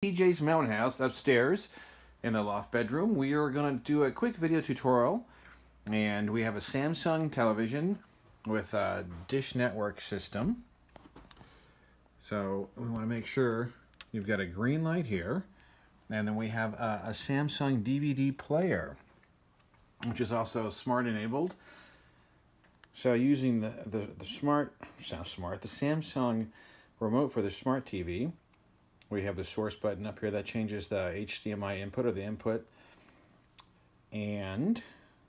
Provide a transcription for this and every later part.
TJs Mountain Haus upstairs in the loft bedroom. We are going to do a quick video tutorial, and we have a Samsung television with a dish network system. So we want to make sure you've got a green light here, and then we have a Samsung DVD player, which is also smart enabled. So using the Samsung remote for the smart TV, we have the source button up here that changes the HDMI input or the input. And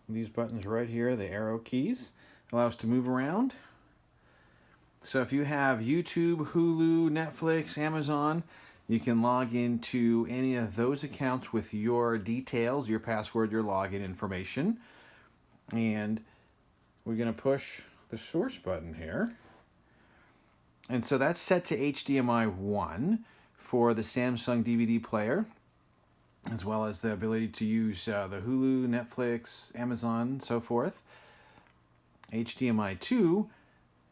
these buttons right here, the arrow keys, allow us to move around. So if you have YouTube, Hulu, Netflix, Amazon, you can log into any of those accounts with your details, your password, your login information. And we're going to push the source button here. And so that's set to HDMI 1 for the Samsung DVD player, as well as the ability to use the Hulu, Netflix, Amazon, so forth. HDMI 2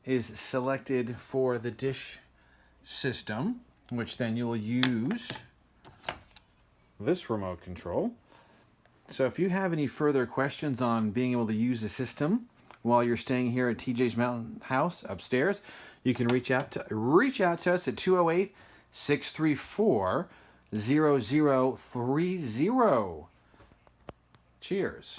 is selected for the dish system, which then you'll use this remote control. So if you have any further questions on being able to use the system while you're staying here at TJs Mountain Haus upstairs, you can reach out to us at 208-634-0030. Cheers.